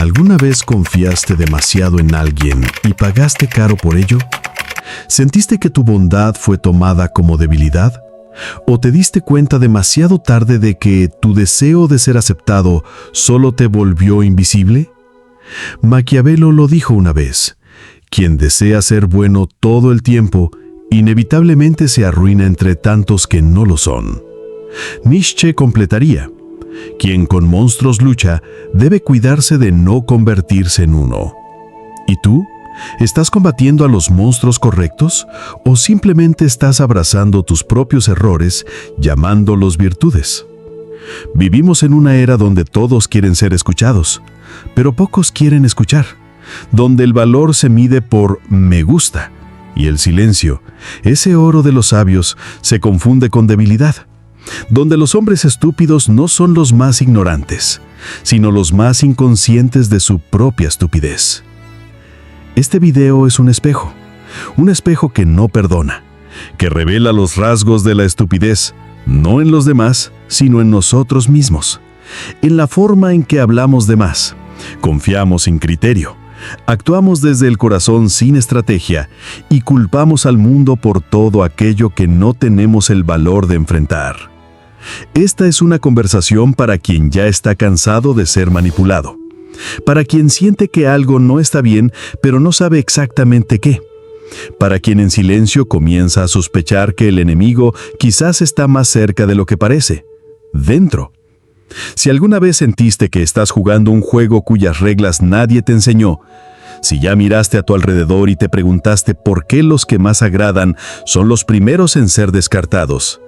¿Alguna vez confiaste demasiado en alguien y pagaste caro por ello? ¿Sentiste que tu bondad fue tomada como debilidad? ¿O te diste cuenta demasiado tarde de que tu deseo de ser aceptado solo te volvió invisible? Maquiavelo lo dijo una vez: quien desea ser bueno todo el tiempo, inevitablemente se arruina entre tantos que no lo son. Nietzsche completaría: quien con monstruos lucha, debe cuidarse de no convertirse en uno. ¿Y tú? ¿Estás combatiendo a los monstruos correctos o simplemente estás abrazando tus propios errores, llamándolos virtudes? Vivimos en una era donde todos quieren ser escuchados, pero pocos quieren escuchar, donde el valor se mide por me gusta, y el silencio, ese oro de los sabios, se confunde con debilidad, donde los hombres estúpidos no son los más ignorantes, sino los más inconscientes de su propia estupidez. Este video es un espejo que no perdona, que revela los rasgos de la estupidez, no en los demás, sino en nosotros mismos, en la forma en que hablamos de más, confiamos sin criterio, actuamos desde el corazón sin estrategia y culpamos al mundo por todo aquello que no tenemos el valor de enfrentar. Esta es una conversación para quien ya está cansado de ser manipulado, para quien siente que algo no está bien, pero no sabe exactamente qué, para quien en silencio comienza a sospechar que el enemigo quizás está más cerca de lo que parece, dentro. Si alguna vez sentiste que estás jugando un juego cuyas reglas nadie te enseñó, si ya miraste a tu alrededor y te preguntaste por qué los que más agradan son los primeros en ser descartados,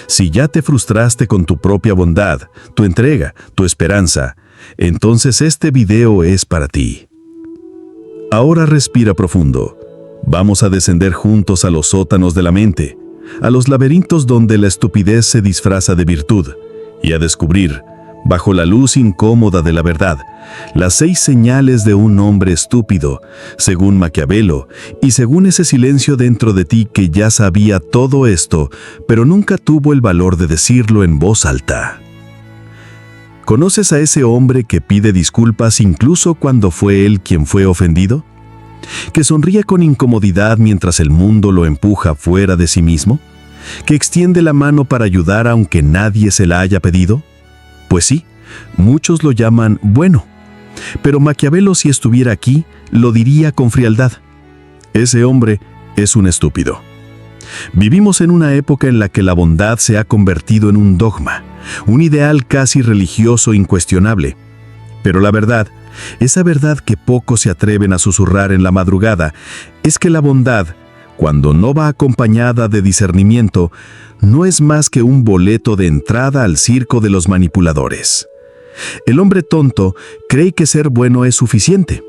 si ya te frustraste con tu propia bondad, tu entrega, tu esperanza, entonces este video es para ti. Ahora respira profundo. Vamos a descender juntos a los sótanos de la mente, a los laberintos donde la estupidez se disfraza de virtud, y a descubrir, bajo la luz incómoda de la verdad, las 6 señales de un hombre estúpido, según Maquiavelo, y según ese silencio dentro de ti que ya sabía todo esto, pero nunca tuvo el valor de decirlo en voz alta. ¿Conoces a ese hombre que pide disculpas incluso cuando fue él quien fue ofendido? ¿Que sonríe con incomodidad mientras el mundo lo empuja fuera de sí mismo? ¿Que extiende la mano para ayudar aunque nadie se la haya pedido? Pues sí, muchos lo llaman bueno. Pero Maquiavelo, si estuviera aquí, lo diría con frialdad: ese hombre es un estúpido. Vivimos en una época en la que la bondad se ha convertido en un dogma, un ideal casi religioso incuestionable. Pero la verdad, esa verdad que pocos se atreven a susurrar en la madrugada, es que la bondad, cuando no va acompañada de discernimiento, no es más que un boleto de entrada al circo de los manipuladores. El hombre tonto cree que ser bueno es suficiente.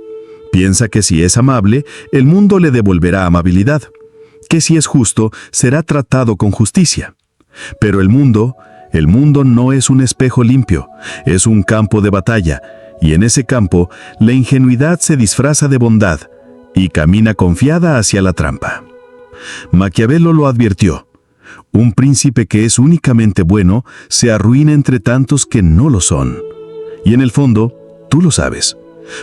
Piensa que si es amable, el mundo le devolverá amabilidad, que si es justo, será tratado con justicia. Pero el mundo no es un espejo limpio, es un campo de batalla, y en ese campo, la ingenuidad se disfraza de bondad y camina confiada hacia la trampa. Maquiavelo lo advirtió: un príncipe que es únicamente bueno se arruina entre tantos que no lo son. Y en el fondo, tú lo sabes,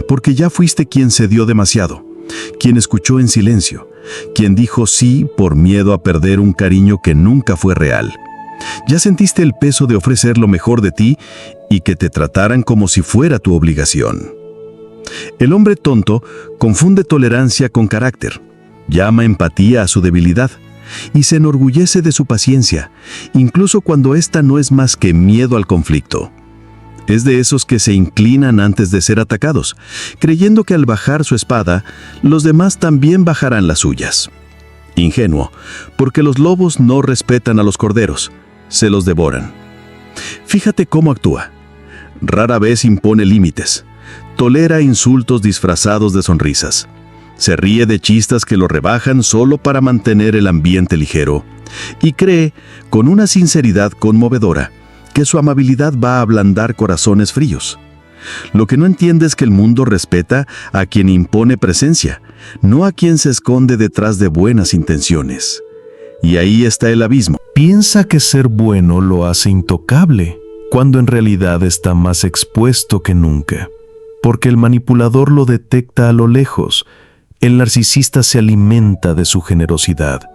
porque ya fuiste quien cedió demasiado, quien escuchó en silencio, quien dijo sí por miedo a perder un cariño que nunca fue real. Ya sentiste el peso de ofrecer lo mejor de ti y que te trataran como si fuera tu obligación. El hombre tonto confunde tolerancia con carácter, llama empatía a su debilidad y se enorgullece de su paciencia, incluso cuando ésta no es más que miedo al conflicto. Es de esos que se inclinan antes de ser atacados, creyendo que al bajar su espada, los demás también bajarán las suyas. Ingenuo, porque los lobos no respetan a los corderos, se los devoran. Fíjate cómo actúa. Rara vez impone límites, tolera insultos disfrazados de sonrisas, se ríe de chistes que lo rebajan solo para mantener el ambiente ligero, y cree, con una sinceridad conmovedora, que su amabilidad va a ablandar corazones fríos. Lo que no entiende es que el mundo respeta a quien impone presencia, no a quien se esconde detrás de buenas intenciones. Y ahí está el abismo. Piensa que ser bueno lo hace intocable, cuando en realidad está más expuesto que nunca. porque el manipulador lo detecta a lo lejos. El narcisista se alimenta de su generosidad.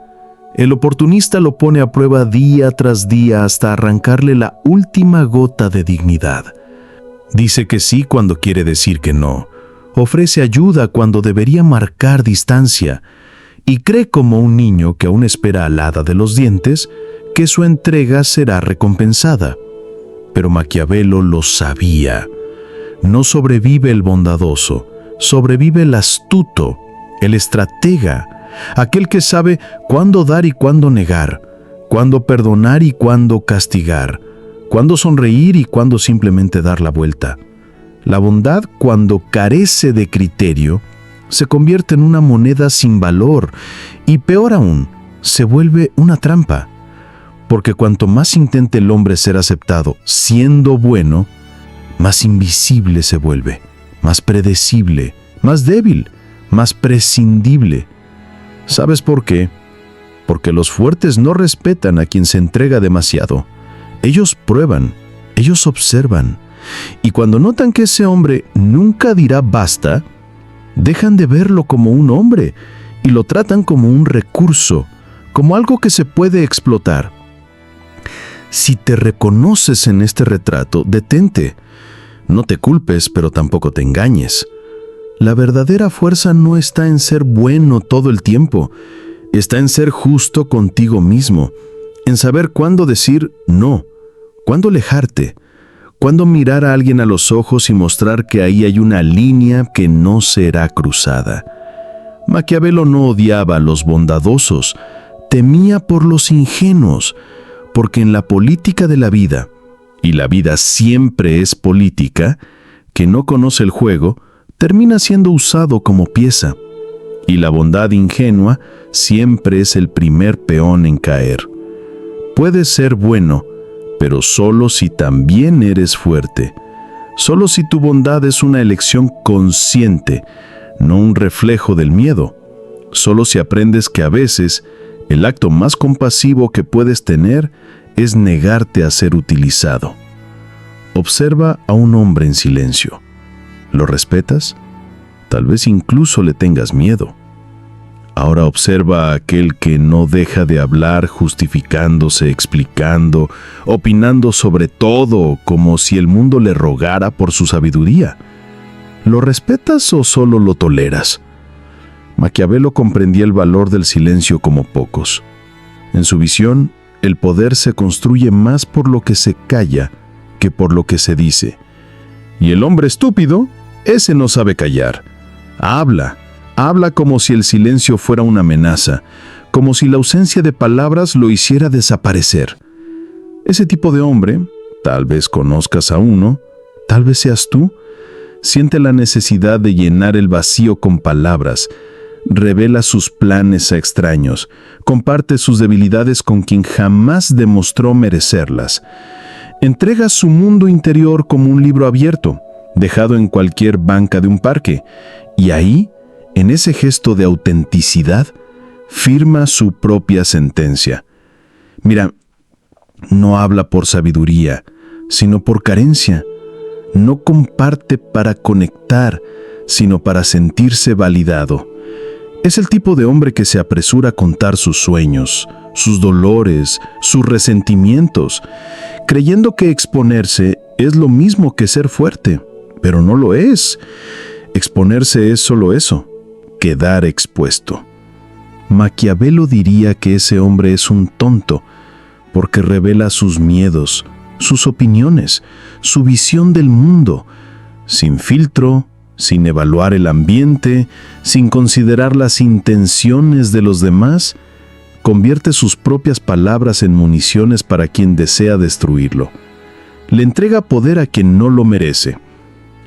El oportunista lo pone a prueba día tras día hasta arrancarle la última gota de dignidad. Dice que sí cuando quiere decir que no. Ofrece ayuda cuando debería marcar distancia. Y cree como un niño que aún espera al hada de los dientes que su entrega será recompensada. Pero Maquiavelo lo sabía. No sobrevive el bondadoso, sobrevive el astuto, el estratega, aquel que sabe cuándo dar y cuándo negar, cuándo perdonar y cuándo castigar, cuándo sonreír y cuándo simplemente dar la vuelta. La bondad, cuando carece de criterio, se convierte en una moneda sin valor y, peor aún, se vuelve una trampa. Porque cuanto más intente el hombre ser aceptado siendo bueno, más invisible se vuelve, más predecible, más débil, más prescindible. ¿Sabes por qué? Porque los fuertes no respetan a quien se entrega demasiado. Ellos prueban, ellos observan, y cuando notan que ese hombre nunca dirá basta, dejan de verlo como un hombre y lo tratan como un recurso, como algo que se puede explotar. Si te reconoces en este retrato, detente. No te culpes, pero tampoco te engañes. La verdadera fuerza no está en ser bueno todo el tiempo, está en ser justo contigo mismo, en saber cuándo decir no, cuándo alejarte, cuándo mirar a alguien a los ojos y mostrar que ahí hay una línea que no será cruzada. Maquiavelo no odiaba a los bondadosos, temía por los ingenuos, porque en la política de la vida, y la vida siempre es política, que no conoce el juego, termina siendo usado como pieza, y la bondad ingenua siempre es el primer peón en caer. Puedes ser bueno, pero solo si también eres fuerte, solo si tu bondad es una elección consciente, no un reflejo del miedo, solo si aprendes que a veces el acto más compasivo que puedes tener es negarte a ser utilizado. Observa a un hombre en silencio. ¿Lo respetas? Tal vez incluso le tengas miedo. Ahora observa a aquel que no deja de hablar justificándose, explicando, opinando sobre todo como si el mundo le rogara por su sabiduría. ¿Lo respetas o solo lo toleras? Maquiavelo comprendía el valor del silencio como pocos. En su visión, el poder se construye más por lo que se calla que por lo que se dice. Y el hombre estúpido, ese no sabe callar. Habla como si el silencio fuera una amenaza, como si la ausencia de palabras lo hiciera desaparecer. Ese tipo de hombre, tal vez conozcas a uno, tal vez seas tú, siente la necesidad de llenar el vacío con palabras, revela sus planes a extraños, comparte sus debilidades con quien jamás demostró merecerlas. Entrega su mundo interior como un libro abierto, dejado en cualquier banca de un parque, y ahí, en ese gesto de autenticidad, firma su propia sentencia. Mira, no habla por sabiduría, sino por carencia. No comparte para conectar, sino para sentirse validado. Es el tipo de hombre que se apresura a contar sus sueños, sus dolores, sus resentimientos, creyendo que exponerse es lo mismo que ser fuerte, pero no lo es. Exponerse es solo eso, quedar expuesto. Maquiavelo diría que ese hombre es un tonto, porque revela sus miedos, sus opiniones, su visión del mundo, sin filtro, sin evaluar el ambiente, sin considerar las intenciones de los demás, convierte sus propias palabras en municiones para quien desea destruirlo. Le entrega poder a quien no lo merece.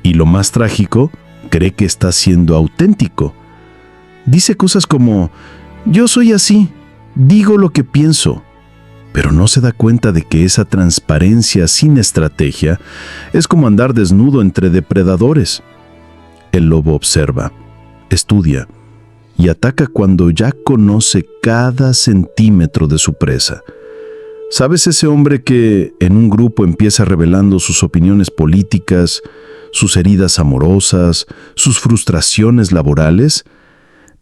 Y lo más trágico, cree que está siendo auténtico. Dice cosas como, yo soy así, digo lo que pienso, pero no se da cuenta de que esa transparencia sin estrategia es como andar desnudo entre depredadores. El lobo observa, estudia y ataca cuando ya conoce cada centímetro de su presa. ¿Sabes ese hombre que en un grupo empieza revelando sus opiniones políticas, sus heridas amorosas, sus frustraciones laborales.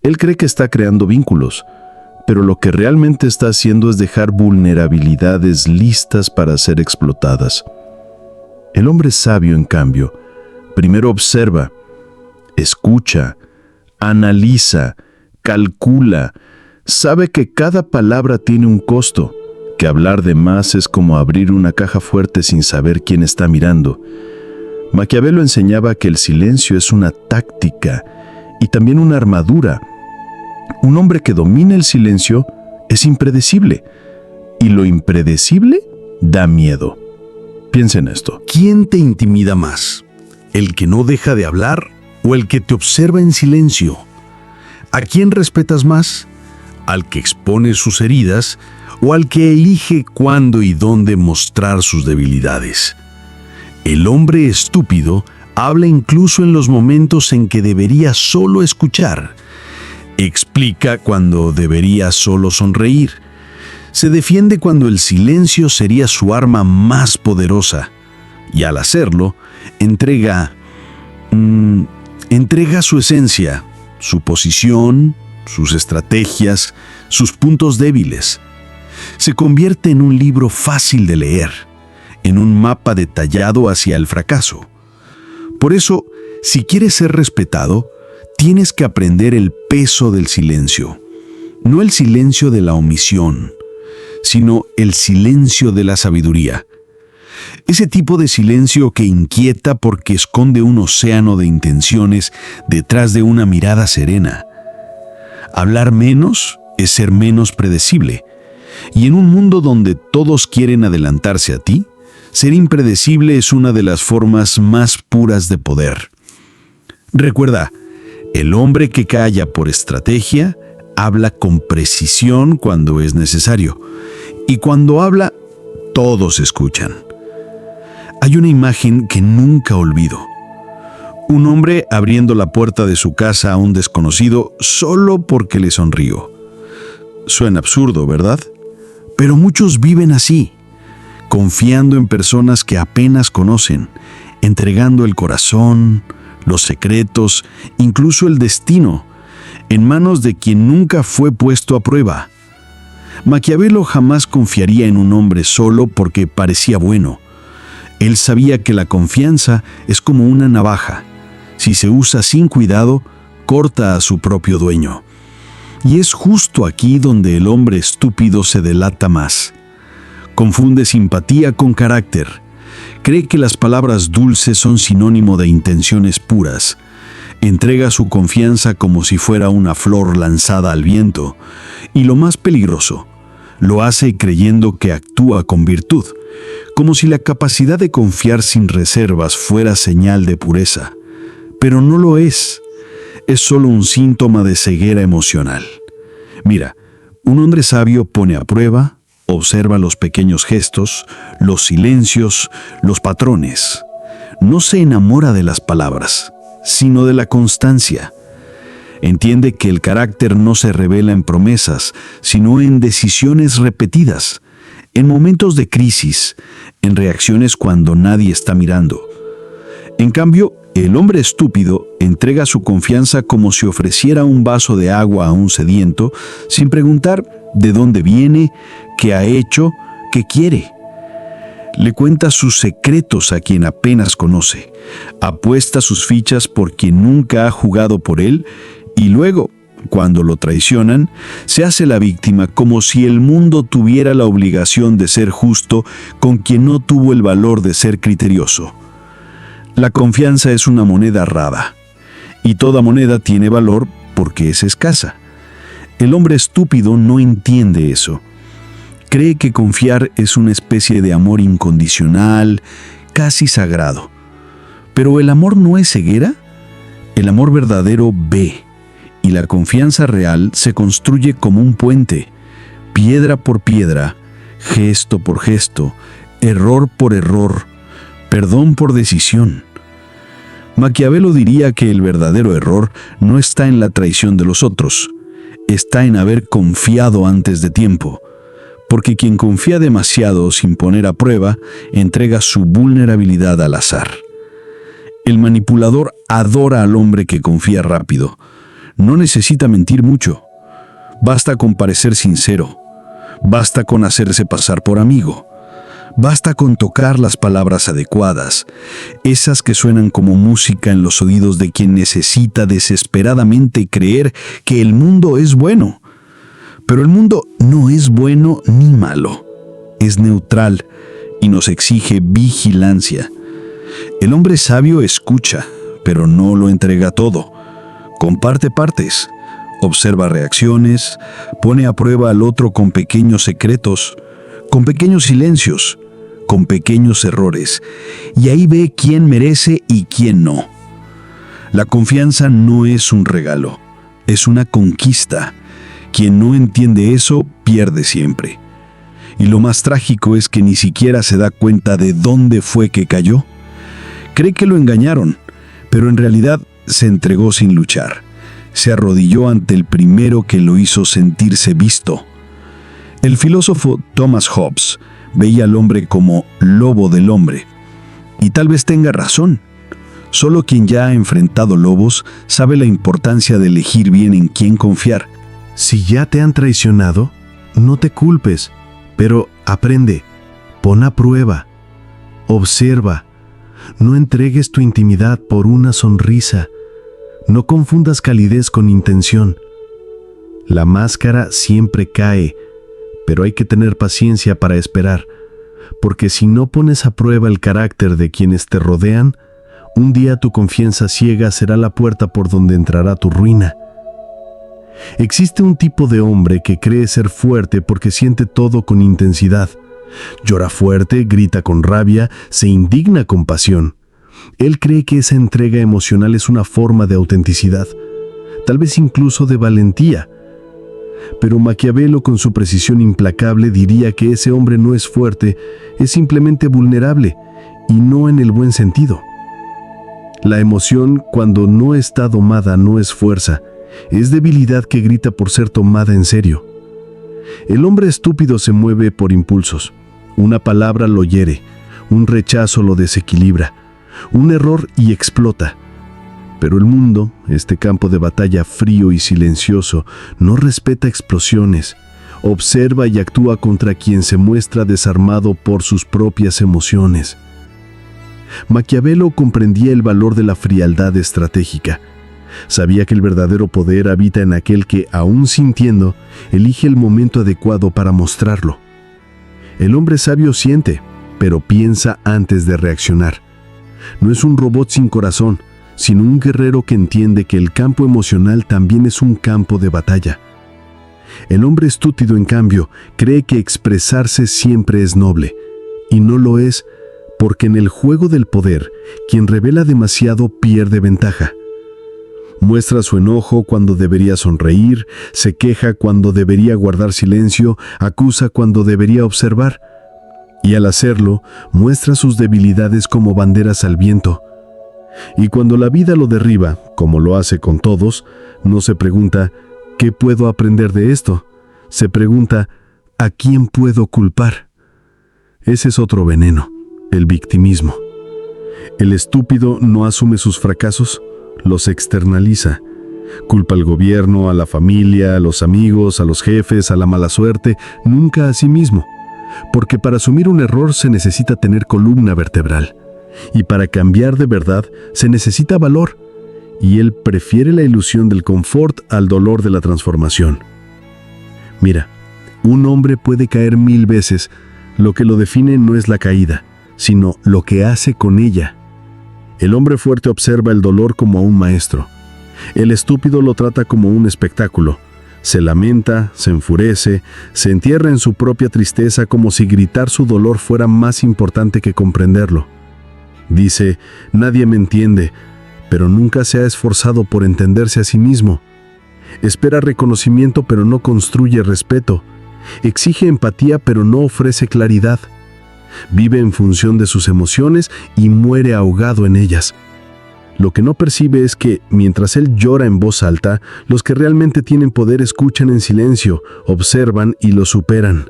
Él cree que está creando vínculos, pero lo que realmente está haciendo es dejar vulnerabilidades listas para ser explotadas. El hombre sabio, en cambio, primero observa, escucha, analiza, calcula, sabe que cada palabra tiene un costo, que hablar de más es como abrir una caja fuerte sin saber quién está mirando. Maquiavelo enseñaba que el silencio es una táctica y también una armadura. Un hombre que domina el silencio es impredecible, y lo impredecible da miedo. Piensa en esto. ¿Quién te intimida más? ¿El que no deja de hablar o el que te observa en silencio? ¿A quién respetas más? ¿Al que expone sus heridas o al que elige cuándo y dónde mostrar sus debilidades? El hombre estúpido habla incluso en los momentos en que debería solo escuchar. Explica cuando debería solo sonreír. Se defiende cuando el silencio sería su arma más poderosa. Y al hacerlo, entrega su esencia, su posición, sus estrategias, sus puntos débiles. Se convierte en un libro fácil de leer, en un mapa detallado hacia el fracaso. Por eso, si quieres ser respetado, tienes que aprender el peso del silencio. No el silencio de la omisión, sino el silencio de la sabiduría. Ese tipo de silencio que inquieta porque esconde un océano de intenciones detrás de una mirada serena. Hablar menos es ser menos predecible. Y en un mundo donde todos quieren adelantarse a ti, ser impredecible es una de las formas más puras de poder. Recuerda, el hombre que calla por estrategia habla con precisión cuando es necesario. Y cuando habla, todos escuchan. Hay una imagen que nunca olvido. Un hombre abriendo la puerta de su casa a un desconocido solo porque le sonrió. Suena absurdo, ¿verdad? Pero muchos viven así, confiando en personas que apenas conocen, entregando el corazón, los secretos, incluso el destino, en manos de quien nunca fue puesto a prueba. Maquiavelo jamás confiaría en un hombre solo porque parecía bueno. Él sabía que la confianza es como una navaja. Si se usa sin cuidado, corta a su propio dueño. Y es justo aquí donde el hombre estúpido se delata más. Confunde simpatía con carácter. Cree que las palabras dulces son sinónimo de intenciones puras. Entrega su confianza como si fuera una flor lanzada al viento. Y lo más peligroso, lo hace creyendo que actúa con virtud, como si la capacidad de confiar sin reservas fuera señal de pureza. Pero no lo es. Es solo un síntoma de ceguera emocional. Mira, un hombre sabio pone a prueba, observa los pequeños gestos, los silencios, los patrones. No se enamora de las palabras, sino de la constancia. Entiende que el carácter no se revela en promesas, sino en decisiones repetidas, en momentos de crisis, en reacciones cuando nadie está mirando. En cambio, el hombre estúpido entrega su confianza como si ofreciera un vaso de agua a un sediento, sin preguntar de dónde viene, qué ha hecho, qué quiere. Le cuenta sus secretos a quien apenas conoce, apuesta sus fichas por quien nunca ha jugado por él y luego, cuando lo traicionan, se hace la víctima como si el mundo tuviera la obligación de ser justo con quien no tuvo el valor de ser criterioso. La confianza es una moneda rara, y toda moneda tiene valor porque es escasa. El hombre estúpido no entiende eso. Cree que confiar es una especie de amor incondicional, casi sagrado. Pero el amor no es ceguera. El amor verdadero ve, y la confianza real se construye como un puente, piedra por piedra, gesto por gesto, error por error, perdón por decisión. Maquiavelo diría que el verdadero error no está en la traición de los otros, está en haber confiado antes de tiempo, porque quien confía demasiado sin poner a prueba, entrega su vulnerabilidad al azar. El manipulador adora al hombre que confía rápido. No necesita mentir mucho. Basta con parecer sincero. Basta con hacerse pasar por amigo. Basta con tocar las palabras adecuadas, esas que suenan como música en los oídos de quien necesita desesperadamente creer que el mundo es bueno. Pero el mundo no es bueno ni malo. Es neutral y nos exige vigilancia. El hombre sabio escucha, pero no lo entrega todo. Comparte partes, observa reacciones, pone a prueba al otro con pequeños secretos, con pequeños silencios, con pequeños errores, y ahí ve quién merece y quién no. La confianza no es un regalo, es una conquista. Quien no entiende eso pierde siempre. Y lo más trágico es que ni siquiera se da cuenta de dónde fue que cayó. Cree que lo engañaron, pero en realidad se entregó sin luchar. Se arrodilló ante el primero que lo hizo sentirse visto. El filósofo Thomas Hobbes veía al hombre como lobo del hombre. Y tal vez tenga razón. Solo quien ya ha enfrentado lobos sabe la importancia de elegir bien en quién confiar. Si ya te han traicionado, no te culpes, pero aprende, pon a prueba, observa, no entregues tu intimidad por una sonrisa, no confundas calidez con intención. La máscara siempre cae, pero hay que tener paciencia para esperar, porque si no pones a prueba el carácter de quienes te rodean, un día tu confianza ciega será la puerta por donde entrará tu ruina. Existe un tipo de hombre que cree ser fuerte porque siente todo con intensidad. Llora fuerte, grita con rabia, se indigna con pasión. Él cree que esa entrega emocional es una forma de autenticidad, tal vez incluso de valentía. Pero Maquiavelo, con su precisión implacable, diría que ese hombre no es fuerte, es simplemente vulnerable, y no en el buen sentido. La emoción, cuando no está domada, no es fuerza, es debilidad que grita por ser tomada en serio. El hombre estúpido se mueve por impulsos. Una palabra lo hiere, un rechazo lo desequilibra, un error y explota. Pero el mundo, este campo de batalla frío y silencioso, no respeta explosiones, observa y actúa contra quien se muestra desarmado por sus propias emociones. Maquiavelo comprendía el valor de la frialdad estratégica. Sabía que el verdadero poder habita en aquel que, aún sintiendo, elige el momento adecuado para mostrarlo. El hombre sabio siente, pero piensa antes de reaccionar. No es un robot sin corazón, sino un guerrero que entiende que el campo emocional también es un campo de batalla. El hombre estúpido, en cambio, cree que expresarse siempre es noble, y no lo es porque en el juego del poder, quien revela demasiado pierde ventaja. Muestra su enojo cuando debería sonreír, se queja cuando debería guardar silencio, acusa cuando debería observar. Y al hacerlo, muestra sus debilidades como banderas al viento. Y cuando la vida lo derriba, como lo hace con todos, no se pregunta, ¿qué puedo aprender de esto? Se pregunta, ¿a quién puedo culpar? Ese es otro veneno, el victimismo. El estúpido no asume sus fracasos, los externaliza. Culpa al gobierno, a la familia, a los amigos, a los jefes, a la mala suerte, nunca a sí mismo. Porque para asumir un error se necesita tener columna vertebral. Y para cambiar de verdad se necesita valor. Y él prefiere la ilusión del confort al dolor de la transformación. Mira, un hombre puede caer 1000 veces. Lo que lo define no es la caída, sino lo que hace con ella. El hombre fuerte observa el dolor como a un maestro. El estúpido lo trata como un espectáculo. Se lamenta, se enfurece, se entierra en su propia tristeza como si gritar su dolor fuera más importante que comprenderlo. Dice, nadie me entiende, pero nunca se ha esforzado por entenderse a sí mismo. Espera reconocimiento, pero no construye respeto. Exige empatía, pero no ofrece claridad. Vive en función de sus emociones y muere ahogado en ellas. Lo que no percibe es que, mientras él llora en voz alta, los que realmente tienen poder escuchan en silencio, observan y lo superan.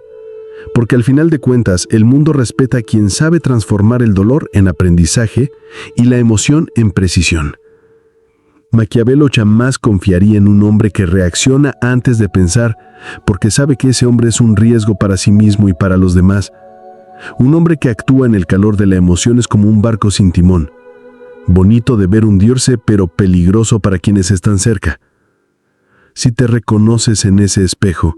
Porque al final de cuentas, el mundo respeta a quien sabe transformar el dolor en aprendizaje y la emoción en precisión. Maquiavelo jamás confiaría en un hombre que reacciona antes de pensar, porque sabe que ese hombre es un riesgo para sí mismo y para los demás. Un hombre que actúa en el calor de la emoción es como un barco sin timón. Bonito de ver hundirse, pero peligroso para quienes están cerca. Si te reconoces en ese espejo,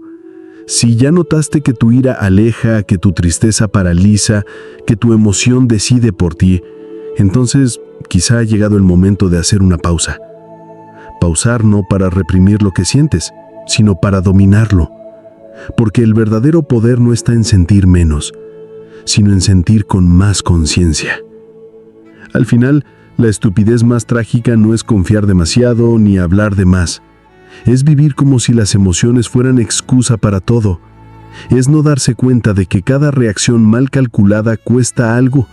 si ya notaste que tu ira aleja, que tu tristeza paraliza, que tu emoción decide por ti, entonces quizá ha llegado el momento de hacer una pausa. Pausar no para reprimir lo que sientes, sino para dominarlo. Porque el verdadero poder no está en sentir menos, sino en sentir con más conciencia. Al final, la estupidez más trágica no es confiar demasiado ni hablar de más. Es vivir como si las emociones fueran excusa para todo. Es no darse cuenta de que cada reacción mal calculada cuesta algo.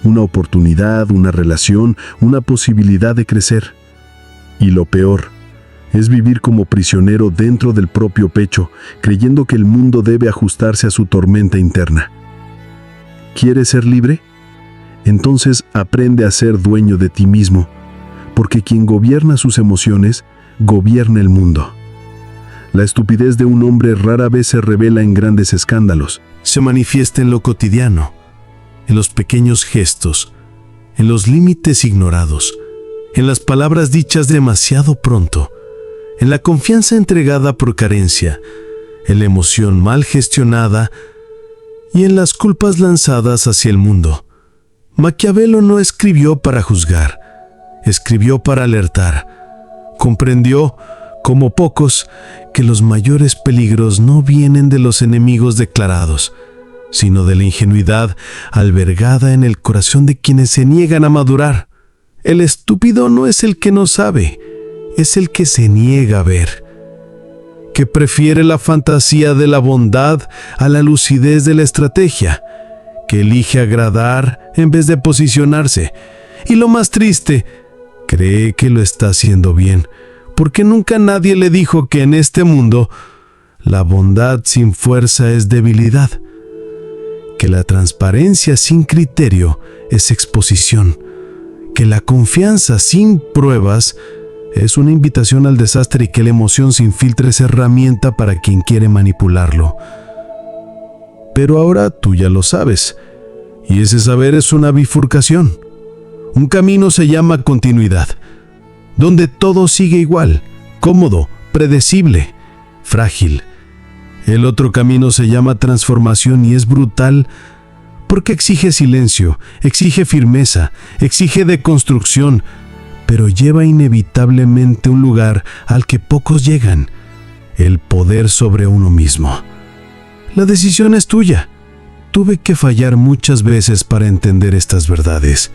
Una oportunidad, una relación, una posibilidad de crecer. Y lo peor, es vivir como prisionero dentro del propio pecho, creyendo que el mundo debe ajustarse a su tormenta interna. ¿Quieres ser libre? Entonces aprende a ser dueño de ti mismo, porque quien gobierna sus emociones, gobierna el mundo. La estupidez de un hombre rara vez se revela en grandes escándalos. Se manifiesta en lo cotidiano, en los pequeños gestos, en los límites ignorados, en las palabras dichas demasiado pronto, en la confianza entregada por carencia, en la emoción mal gestionada y en las culpas lanzadas hacia el mundo. Maquiavelo no escribió para juzgar, escribió para alertar. Comprendió, como pocos, que los mayores peligros no vienen de los enemigos declarados, sino de la ingenuidad albergada en el corazón de quienes se niegan a madurar. El estúpido no es el que no sabe, es el que se niega a ver, que prefiere la fantasía de la bondad a la lucidez de la estrategia, que elige agradar en vez de posicionarse, y lo más triste, cree que lo está haciendo bien, porque nunca nadie le dijo que en este mundo la bondad sin fuerza es debilidad, que la transparencia sin criterio es exposición, que la confianza sin pruebas es una invitación al desastre y que la emoción sin filtro es herramienta para quien quiere manipularlo. Pero ahora tú ya lo sabes, y ese saber es una bifurcación. Un camino se llama continuidad, donde todo sigue igual, cómodo, predecible, frágil. El otro camino se llama transformación y es brutal porque exige silencio, exige firmeza, exige deconstrucción, pero lleva inevitablemente a un lugar al que pocos llegan, el poder sobre uno mismo. La decisión es tuya. Tuve que fallar muchas veces para entender estas verdades.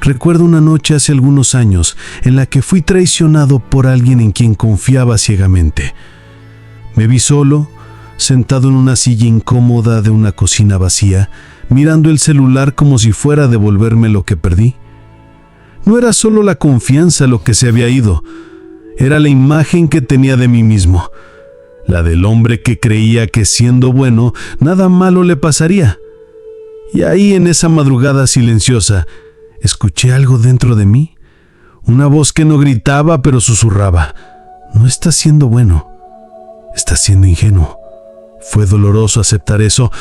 Recuerdo una noche hace algunos años en la que fui traicionado por alguien en quien confiaba ciegamente. Me vi solo, sentado en una silla incómoda de una cocina vacía, mirando el celular como si fuera a devolverme lo que perdí. No era solo la confianza lo que se había ido, era la imagen que tenía de mí mismo, la del hombre que creía que siendo bueno, nada malo le pasaría. Y ahí en esa madrugada silenciosa, escuché algo dentro de mí, una voz que no gritaba pero susurraba: no estás siendo bueno, estás siendo ingenuo. Fue doloroso aceptar eso,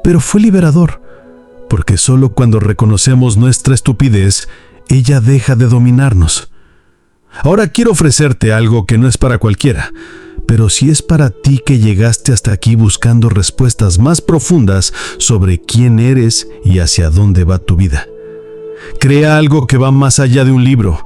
pero fue liberador, porque solo cuando reconocemos nuestra estupidez, ella deja de dominarnos. Ahora quiero ofrecerte algo que no es para cualquiera, pero sí es para ti que llegaste hasta aquí buscando respuestas más profundas sobre quién eres y hacia dónde va tu vida. Crea algo que va más allá de un libro.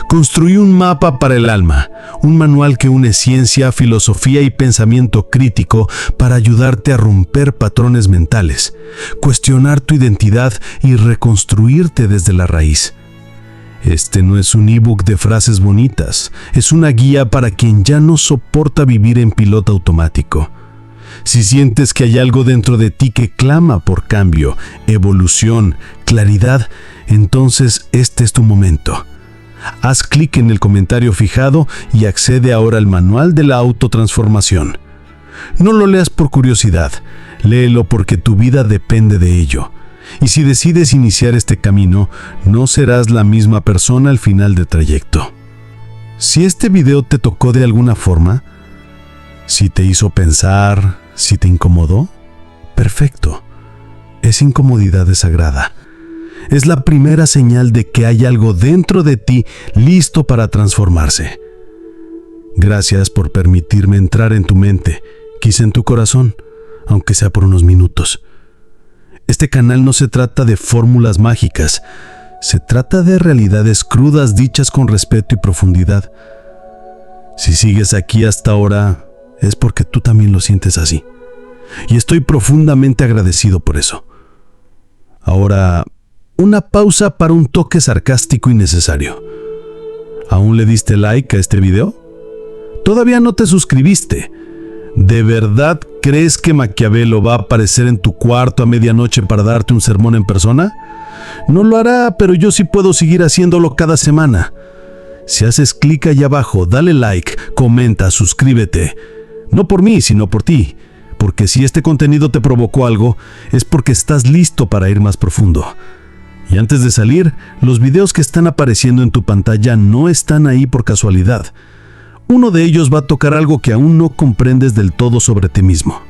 Construí un mapa para el alma, un manual que une ciencia, filosofía y pensamiento crítico para ayudarte a romper patrones mentales, cuestionar tu identidad y reconstruirte desde la raíz. Este no es un ebook de frases bonitas, es una guía para quien ya no soporta vivir en piloto automático. Si sientes que hay algo dentro de ti que clama por cambio, evolución, claridad, entonces este es tu momento. Haz clic en el comentario fijado y accede ahora al manual de la autotransformación. No lo leas por curiosidad, léelo porque tu vida depende de ello. Y si decides iniciar este camino, no serás la misma persona al final del trayecto. Si este video te tocó de alguna forma, si te hizo pensar, si te incomodó, perfecto. Esa incomodidad es sagrada. Es la primera señal de que hay algo dentro de ti listo para transformarse. Gracias por permitirme entrar en tu mente, quizá en tu corazón, aunque sea por unos minutos. Este canal no se trata de fórmulas mágicas, se trata de realidades crudas dichas con respeto y profundidad. Si sigues aquí hasta ahora, es porque tú también lo sientes así. Y estoy profundamente agradecido por eso. Ahora, una pausa para un toque sarcástico y necesario. ¿Aún le diste like a este video? ¿Todavía no te suscribiste? ¿De verdad crees que Maquiavelo va a aparecer en tu cuarto a medianoche para darte un sermón en persona? No lo hará, pero yo sí puedo seguir haciéndolo cada semana. Si haces clic allá abajo, dale like, comenta, suscríbete. No por mí, sino por ti. Porque si este contenido te provocó algo, es porque estás listo para ir más profundo. Y antes de salir, los videos que están apareciendo en tu pantalla no están ahí por casualidad. Uno de ellos va a tocar algo que aún no comprendes del todo sobre ti mismo.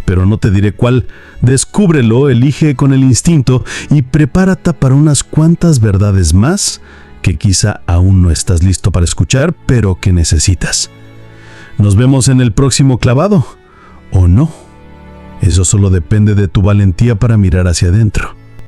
Pero no te diré cuál. Descúbrelo, elige con el instinto y prepárate para unas cuantas verdades más que quizá aún no estás listo para escuchar, pero que necesitas. Nos vemos en el próximo clavado. ¿O no? Eso solo depende de tu valentía para mirar hacia adentro.